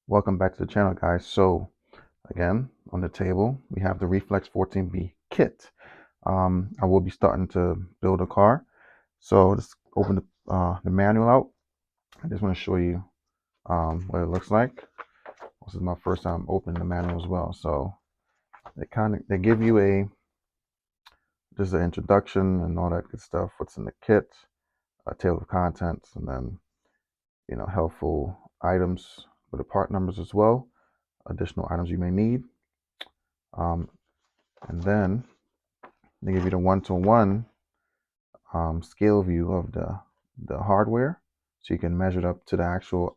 Welcome back to the channel, guys. So again, on the table we have the Reflex 14B kit. I will be starting to build a car, so let's open the manual out. I just want to show you what it looks like. This is my first time opening the manual as well, so they give you just an introduction and all that good stuff, what's in the kit, a table of contents, and then helpful items with the part numbers as well, additional items you may need. And then they give you the one-to-one scale view of the hardware, so you can measure it up to the actual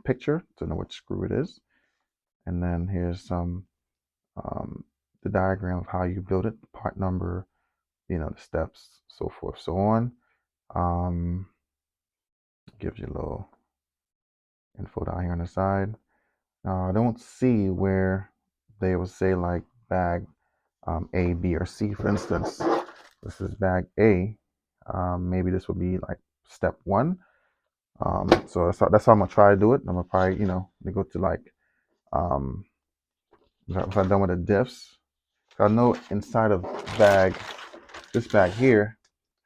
picture to know which screw it is. And then here's some the diagram of how you build it, part number, the steps, so forth, so on. Gives you a little info down here on the side. I don't see where they will say like bag A, B, or C, for instance. This is bag A. Maybe this would be like step 1. So that's how I'm gonna try to do it. I'm gonna probably, they go to like, if I'm done with the diffs. I know inside of this bag here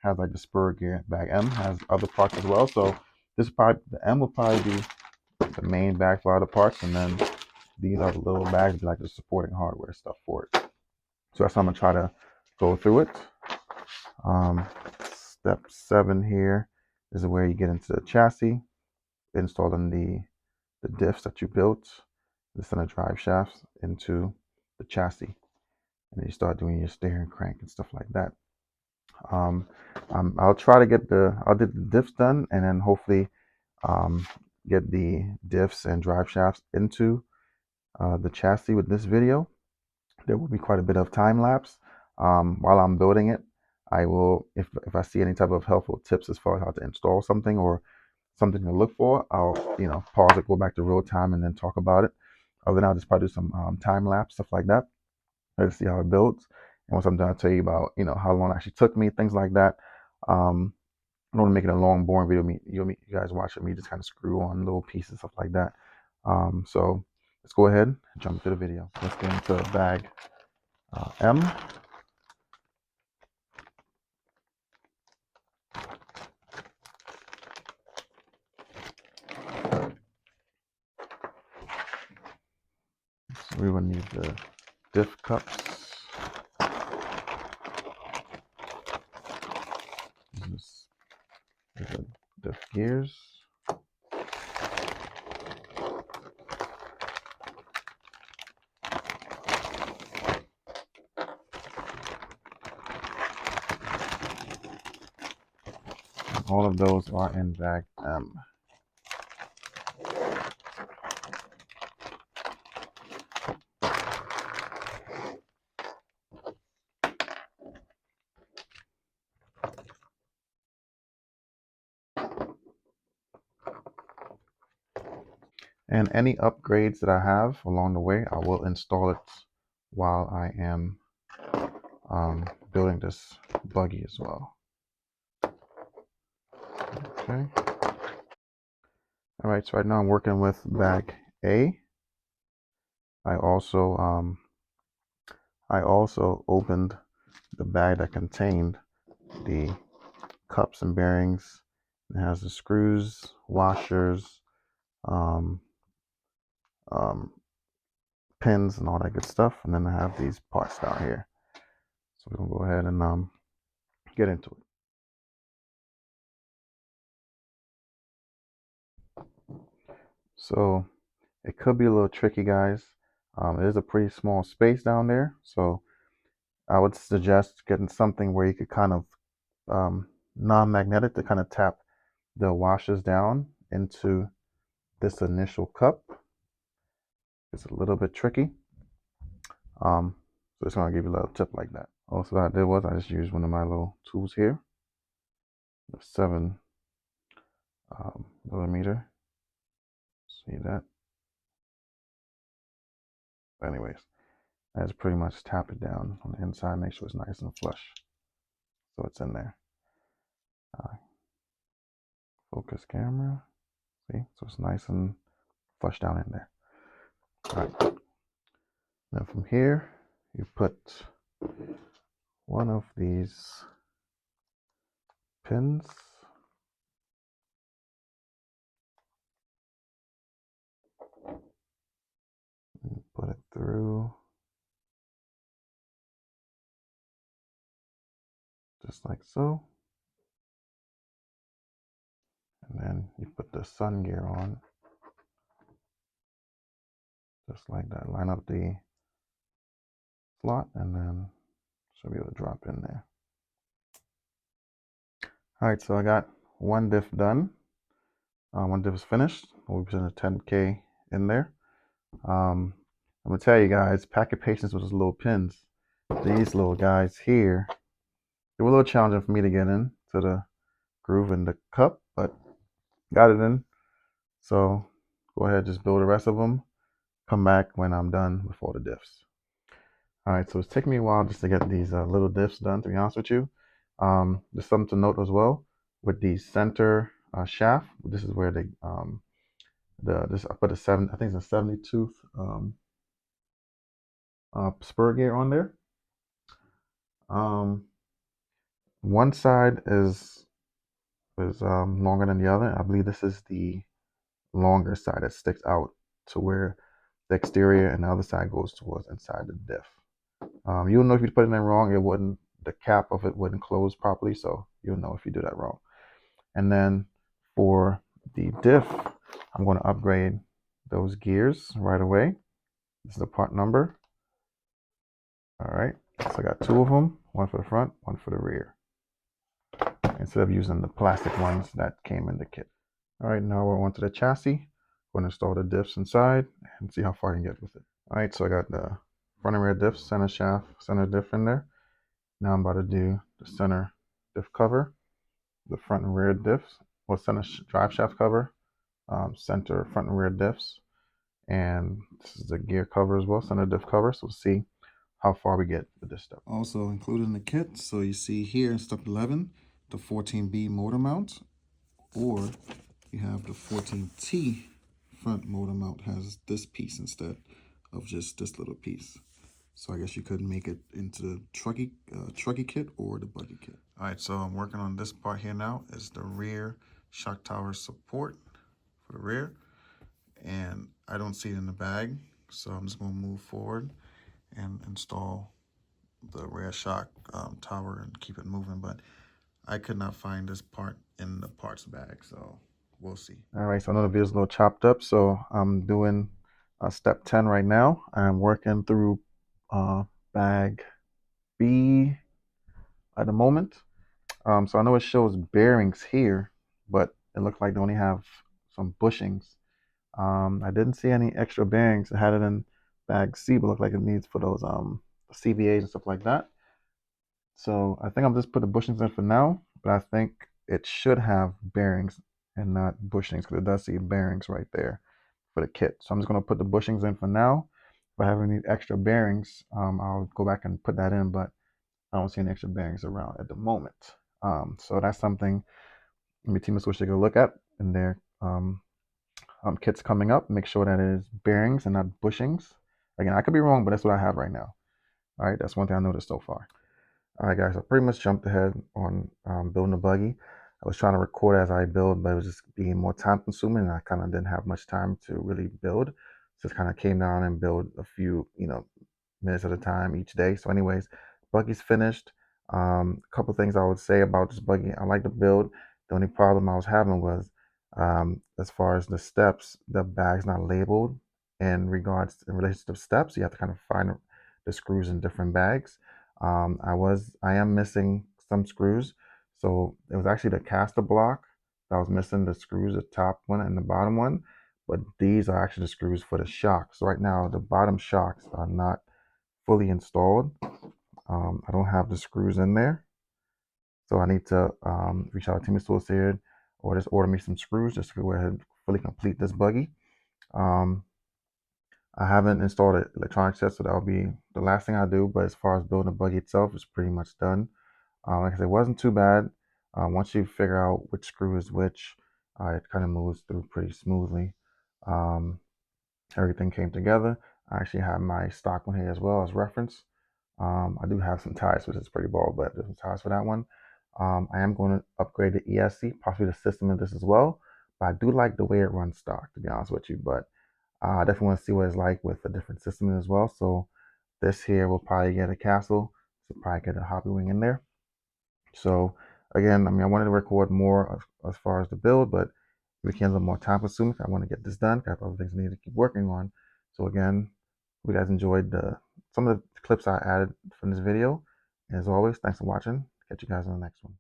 has like the spur gear. Bag M has other parts as well. So the M will probably be the main bag for other parts, and then these are the little bags, like the supporting hardware stuff for it. So that's how I'm gonna try to go through it. Step 7 here is where you get into the chassis, installing the diffs that you built, the center drive shafts into the chassis, and then you start doing your steering crank and stuff like that. I'll try to get the diffs done, and then hopefully get the diffs and drive shafts into the chassis with this video. There will be quite a bit of time lapse while I'm building it. I will, if I see any type of helpful tips as far as how to install something or something to look for, I'll pause it, go back to real time, and then talk about it. Other than I'll just probably do some time lapse stuff like that. Let's see how it builds. And once I'm done, I'll tell you about how long it actually took me, things like that. I don't want to make it a long, boring video. You guys watching me just kind of screw on little pieces, stuff like that. So let's go ahead and jump into the video. Let's get into bag M. So we will need the diff cups. This is the diff gears. All of those are in bag M. And any upgrades that I have along the way, I will install it while I am building this buggy as well. Okay. All right, so right now I'm working with bag A. I also opened the bag that contained the cups and bearings. It has the screws, washers, um, pins, and all that good stuff. And then I have these parts down here. So we're gonna go ahead and get into it. So it could be a little tricky, guys. It is a pretty small space down there, so I would suggest getting something where you could kind of non-magnetic to kind of tap the washers down into this initial cup. It's a little bit tricky. So just want to give you a little tip like that. Also, what I did was I just used one of my little tools here, the 7 millimeter. See that? Anyways, I just pretty much tap it down on the inside, make sure it's nice and flush, so it's in there. Focus camera. See, so it's nice and flush down in there. right. Now from here, you put one of these pins and put it through just like so. And then you put the sun gear on just like that. Line up the slot and then should be able to drop in there. All right, so I got one diff done. One diff is finished. We'll be putting a 10K in there. I'm gonna tell you guys, packet patience with those little pins. These little guys here, they were a little challenging for me to get in to the groove in the cup, but got it in. So go ahead, just build the rest of them. Come back when I'm done with all the diffs. All right, so it's taking me a while just to get these little diffs done, to be honest with you. There's something to note as well with the center shaft. This is where this I put I think it's a 70 tooth spur gear on there. One side is longer than the other. I believe this is the longer side that sticks out to where the exterior and the other side goes towards inside the diff. You'll know if you put it in wrong, it wouldn't, the cap of it wouldn't close properly, so you'll know if you do that wrong. And then for the diff, I'm going to upgrade those gears right away. This is the part number. All right, so I got two of them, one for the front, one for the rear, instead of using the plastic ones that came in the kit. All right, now we're onto the chassis. I'm going to install the diffs inside and see how far I can get with it. All right, so I got the front and rear diffs, center shaft, center diff in there. Now I'm about to do the center diff cover, the front and rear diffs, or center drive shaft cover, center front and rear diffs, and this is the gear cover as well, center diff cover. So we'll see how far we get with this stuff. Also included in the kit, so you see here in step 11, the 14B motor mount, or you have the 14T front motor mount has this piece instead of just this little piece. So I guess you could make it into the trucky kit or the buggy kit. All right, so I'm working on this part here now. Is the rear shock tower support for the rear. And I don't see it in the bag, so I'm just gonna move forward and install the rear shock tower and keep it moving. But I could not find this part in the parts bag, so we'll see. All right, so I know the video's a little chopped up, so I'm doing step 10 right now. I'm working through bag B at the moment. So I know it shows bearings here, but it looks like they only have some bushings. I didn't see any extra bearings. I had it in bag C, but looked like it needs for those CVAs and stuff like that. So I think I'm just put the bushings in for now, but I think it should have bearings and not bushings, because it does see bearings right there for the kit. So I'm just going to put the bushings in for now. If I have any extra bearings, I'll go back and put that in, but I don't see any extra bearings around at the moment. So that's something maybe TEAMASSOCIATED should take a look at in their kits coming up. Make sure that it is bearings and not bushings. Again, I could be wrong, but that's what I have right now. All right, that's one thing I noticed so far. All right, guys, I pretty much jumped ahead on building the buggy. I was trying to record as I build, but it was just being more time consuming, and I kind of didn't have much time to really build. Just kind of came down and build a few, minutes at a time each day. So anyways, buggy's finished. A couple things I would say about this buggy. I like the build. The only problem I was having was as far as the steps, the bag's not labeled in relation to steps. You have to kind of find the screws in different bags. I am missing some screws. So it was actually the caster block that was missing, the screws, the top one and the bottom one. But these are actually the screws for the shocks. So right now, the bottom shocks are not fully installed. I don't have the screws in there. So I need to reach out to TEAMASSOCIATED or just order me some screws just to go ahead and fully complete this buggy. I haven't installed it electronics yet, so that'll be the last thing I do. But as far as building the buggy itself, it's pretty much done. Like I said, it wasn't too bad. Once you figure out which screw is which, it kind of moves through pretty smoothly. Everything came together. I actually have my stock one here as well as reference. I do have some ties, which is pretty bold, but there's some ties for that one. I am going to upgrade the ESC, possibly the system in this as well. But I do like the way it runs stock, to be honest with you. But I definitely want to see what it's like with a different system as well. So this here will probably get a castle. So probably get a hobby wing in there. So again, I mean, I wanted to record more as far as the build, but it became a little more time consuming. I want to get this done. I have other things I need to keep working on. So again, hope you guys enjoyed some of the clips I added from this video. As always, thanks for watching. Catch you guys on the next one.